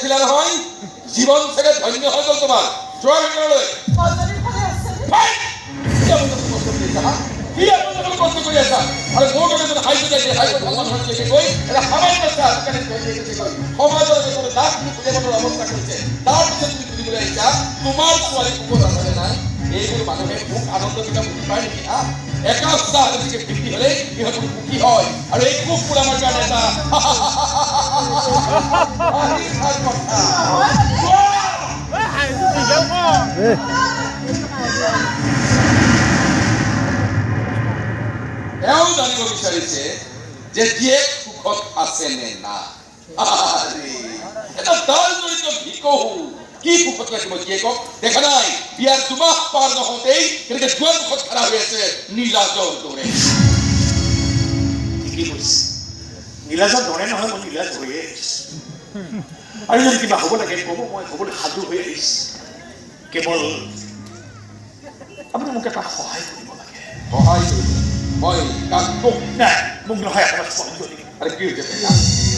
দেখিলা নহয় জীৱন চাগে ধন্য হৈ গ'ল তোমাৰ যোৱা ভিতৰলৈ কি আপোনালোকে কষ্ট কৰি আছা আৰু মোৰ কাৰণে যদি হাইকোৰ্ট আছে হাইকোৰ্ট ভগৱান হৈছে গৈ এটা সামান্য সমাজৰ এজনে দাস খুলিবলৈ অৱস্থা কৰিছে তাৰপিছত তুমি খুলিবলৈ আহিছা তোমাৰ ছোৱালী কুকুৰ আছে নাই এইবোৰ মানুহে খুব আনন্দ কিনা বুজি পায় নেকি হা একাশটা আলোচিকে বৃদ্ধি হলে ইহঁত সুখী হয় আৰু এই খুব পুৰা আমাৰ কাৰণে এটা তেওঁ জানিব বিচাৰিছে যে জীয়েক সুখত আছে নে না এটা দাল জড়িত ভিকহু কি সুখত ৰাখিব জীয়েকক দেখা নাই বিয়াৰ দুমাহ পাৰ নহওঁতেই কেনেকে দুৱাৰ মুখত খাৰা হৈ আছে নীলাজৰ দৰে কি কৈছে নীলাজৰ দৰে নহয় মই নীলাজ হৈয়ে আহিছোঁ আৰু যদি কিবা হ'ব লাগে ক'ব মই ক'বলৈ সাজু হৈ আহিছোঁ কেৱল আপুনি মোক এটা সহায় কৰিব লাগে সহায় কৰিব মই কাক কম নাই মোক নহয় আপোনাৰ ছোৱালীজনী আৰু কি হৈছে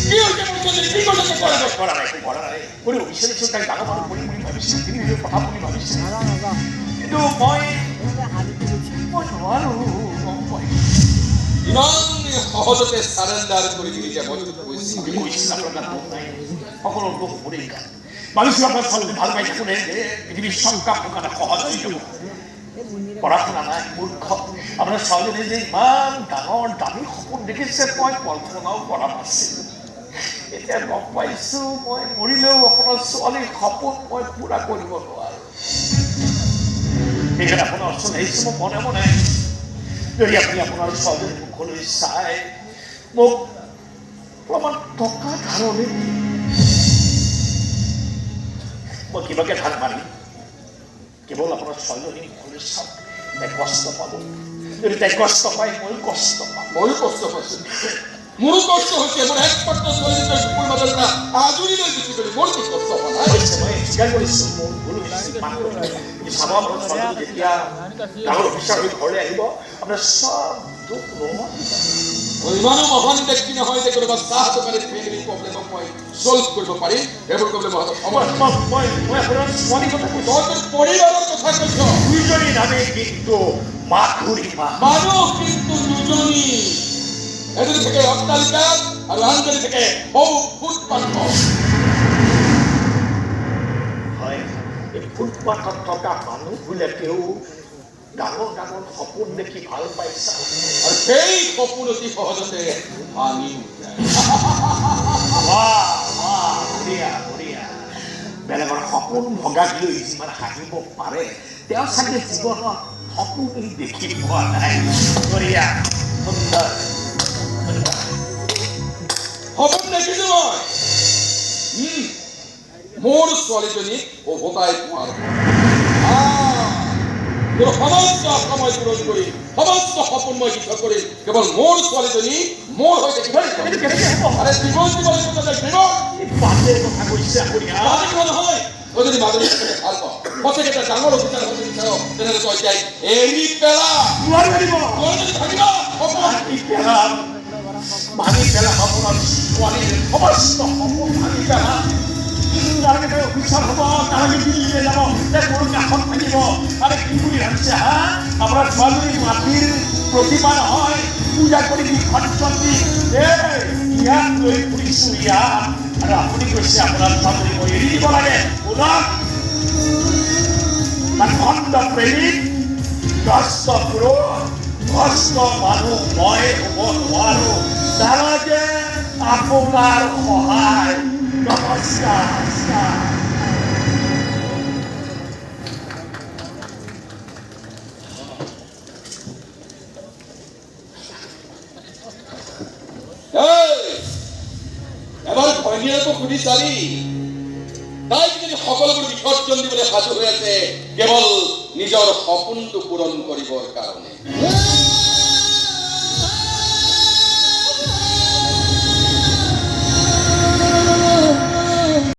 কি হৈছে মোৰ ছোৱালী কি কৰিছে কৰা নাই কৰিব বিচাৰিছোঁ তাই ডাঙৰ মানুহ কৰিম বুলি ভাবিছোঁ তিনি ভিডিঅ' কথা বুলি ভাবিছোঁ কিন্তু মই নোৱাৰোঁ গম পাই ইমান সহজতে চাৰেণ্ডাৰ কৰি দিলে যে মই কৈছোঁ আপোনাৰ দুখ নাই সকলো দুখ মোৰেই গাত ভাবিছোঁ আপোনাৰ ছোৱালী ভাল পাই থাকোঁ যে পৃথিৱীৰ চব কাম মোৰ কাৰণে সহজ হৈ যাব পঢ়া শুনা নাই মূৰ্খ আপোনাৰ ছোৱালীজনী যে ইমান ডাঙৰ দামী সপোন দেখিছে মই কল্পনাও কৰা নাছিলোঁ এতিয়া গম পাইছোঁ মই মৰিলেও আপোনাৰ ছোৱালীৰ সপোন মই পূৰা কৰিব নোৱাৰোঁ সেইকাৰণে আপোনাৰ ওচৰত আহিছোঁ মই মনে মনে যদি আপুনি আপোনাৰ ছোৱালীজনী মুখলৈ চাই মোক অলপমান টকা ধাৰলৈ মই কিবাকে ধাৰ মাৰিম কেৱল আপোনাৰ ছোৱালীজনী মুখলৈ চাওক তাই কষ্ট পাব যদি তাই কষ্ট পায় ময়ো কষ্ট পাম ময়ো কষ্ট পাইছোঁ মোৰো কষ্ট হৈছে মোৰ একমাত্ৰ ছোৱালীজনীৰ বুকুৰ মাজৰ পৰা আজৰি লৈ গুচি গ'লো মোৰ কি কষ্ট হোৱা নাই মই স্বীকাৰ কৰিছোঁ মোৰ ভুল হৈছে চাব আপোনাৰ ছোৱালীজনী যেতিয়া ডাঙৰ অফিচাৰ হৈ ঘৰলৈ আহিব আপোনাৰ চব দুখ নোহোৱা মই ইমানো মহান ব্যক্তি নহয় যে কোনোবা চাহ দোকানী ফেমিলি প্ৰব্লেমক মই চল্ভ কৰিব পাৰিম সেইবোৰ প্ৰব্লেম মই আপোনাৰ ছোৱালীৰ কথা কৈছোঁ তই পৰিবাৰৰ কথা কৈছ দুইজনী নামে কিন্তু মাধুৰীমা মানুহ কিন্তু দুজনী এজনী থাকে অট্টালিকাত আৰু আনজনী থাকে সৰু ফুটপাথত হয় এই ফুটপাথত থকা মানুহবিলাকেও ডাঙৰ ডাঙৰ সপোন দেখি ভাল পাইছা আৰু সেই সপোন অতি সহজতে ভাঙি বেলেগৰ সপোন ভগাক লৈ যিমান হাঁহিব পাৰে তেওঁ চাগে জীৱনত সপোন দেখি পোৱা নাই বঢ়িয়া সুন্দৰ সপোন দেখিছো মই মোৰ ছোৱালীজনীক উভতাই পোৱাৰ মোৰ সমস্ত সময় পূৰণ কৰি সমস্ত সপোন মই দিঠা কৰিম কেৱল মোৰ ছোৱালীজনী মোৰ হৈ থাকিব আৰে জীৱন জীৱন কথা কৈছে নহয় তই যদি মাজনী ভাল পাওঁ সঁচাকে এটা ডাঙৰ অফিচাৰ হ'ব বিচাৰ তেনেহ'লে তই এতিয়া এৰি পেলা থাকিবা ভাঙি পেলা আপোনাৰ ছোৱালীৰ সমস্ত সপোন ভাঙি পেলা তাৰলৈকে অফিচাৰ হ'ব তাৰলৈকে দিল্লীলৈ যাব মোৰ কাষত থাকিব আৰু কি বুলি ভাবিছে হা আপোনাৰ ছোৱালীৰ মাটিৰ প্ৰতিমা নহয় পূজা কৰি বিসৰ্জনী ইয়াত লৈ ফুৰিছোঁ ইয়াত আৰু আপুনি কৈছে আপোনাৰ ছোৱালী মই এৰি দিব লাগে শুনক খণ্ড প্ৰেমিক কষ্ট পুৰুষ কষ্ট মানুহ মই হ'ব নোৱাৰোঁ নালাগে আপোনাৰ সহায় নমস্কাৰ এবাৰ ভনীয়েকো সুধি চালি তাই যদি সকলোবোৰ বিসৰ্জন দিবলৈ সাজু হৈ আছে কেৱল নিজৰ সপোনটো পূৰণ কৰিবৰ কাৰণে